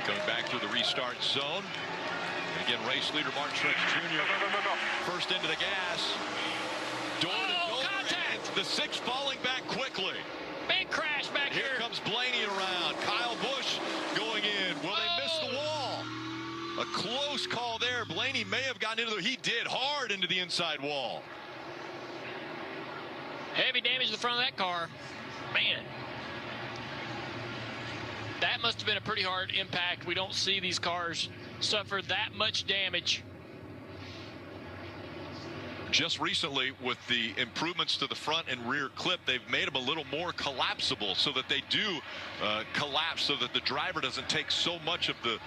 Coming back through the restart zone. And again, race leader Martin Truex Jr. First into the gas. Contact! The 6 falling back quickly. Big crash back here. Here comes Blaney around. Kyle Busch going in. Will they miss the wall? A close call there. Blaney may have gotten into the... He did hard into the inside wall. Heavy damage to the front of that car. Man. That must have been a pretty hard impact. We don't see these cars suffer that much damage. Just recently, with the improvements to the front and rear clip, they've made them a little more collapsible so that they do collapse, so that the driver doesn't take so much of the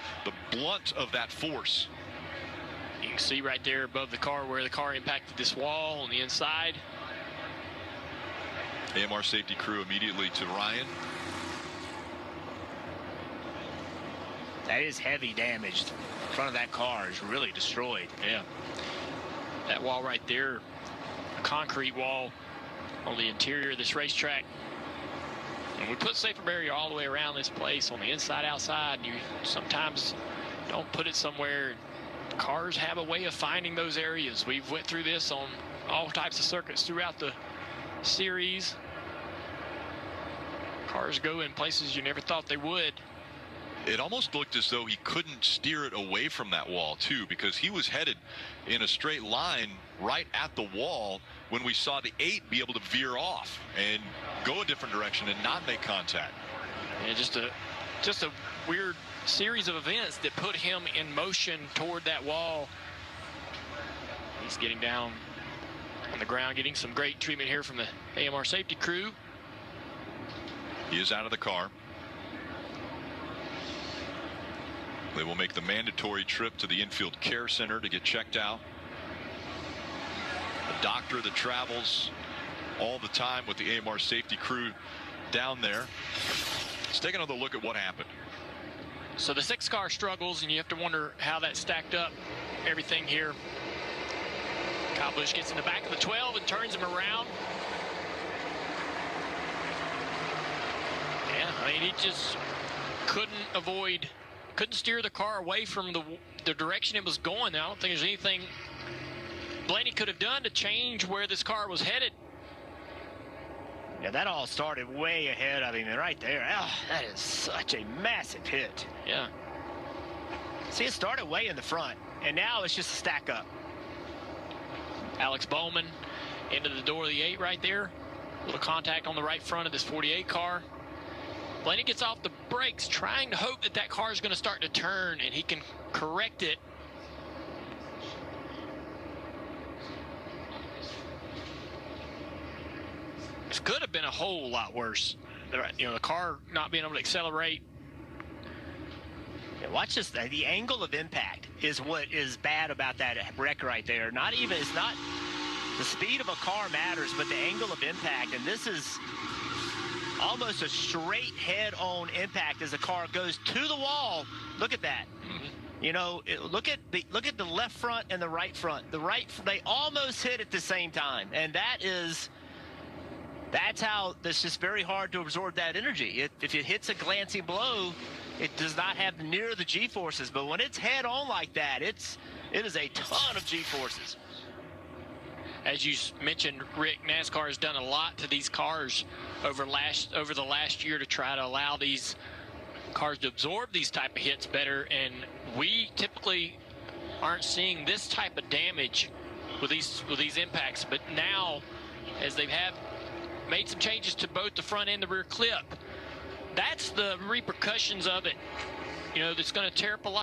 blunt of that force. You can see right there above the car where the car impacted this wall on the inside. AMR safety crew immediately to Ryan. That is heavy damage. The front of that car is really destroyed. Yeah. That wall right there, a concrete wall on the interior of this racetrack. And we put safer barrier all the way around this place on the inside, outside. You sometimes don't put it somewhere. Cars have a way of finding those areas. We've went through this on all types of circuits throughout the series. Cars go in places you never thought they would. It almost looked as though he couldn't steer it away from that wall too, because he was headed in a straight line right at the wall when we saw the 8 be able to veer off and go a different direction and not make contact. Yeah, just a weird series of events that put him in motion toward that wall. He's getting down on the ground, getting some great treatment here from the AMR safety crew. He is out of the car. They will make the mandatory trip to the infield care center to get checked out. A doctor that travels all the time with the AMR safety crew down there. Let's take another look at what happened. So the 6 car struggles, and you have to wonder how that stacked up everything here. Kyle Busch gets in the back of the 12 and turns him around. Yeah, I mean, he just couldn't steer the car away from the direction it was going. I don't think there's anything Blaney could have done to change where this car was headed. Yeah, that all started way ahead of him, and right there, that is such a massive hit. Yeah. See, it started way in the front, and now it's just a stack up. Alex Bowman into the door of the 8 right there. A little contact on the right front of this 48 car. Blaney gets off the brakes, trying to hope that that car is going to start to turn and he can correct it. This could have been a whole lot worse. You know, the car not being able to accelerate. Yeah, watch this. The angle of impact is what is bad about that wreck right there. It's not the speed of a car matters, but the angle of impact. And this is almost a straight head-on impact as the car goes to the wall. Look at that. You know, look at the left front and the right front. They almost hit at the same time, and that's how it's just very hard to absorb that energy. If it hits a glancing blow, it does not have near the G-forces, but when it's head-on like that, it is a ton of G-forces. As you mentioned, Rick, NASCAR has done a lot to these cars over the last year to try to allow these cars to absorb these type of hits better, and we typically aren't seeing this type of damage with these impacts. But now, as they have made some changes to both the front and the rear clip, that's the repercussions of it. You know, that's going to tear up a lot.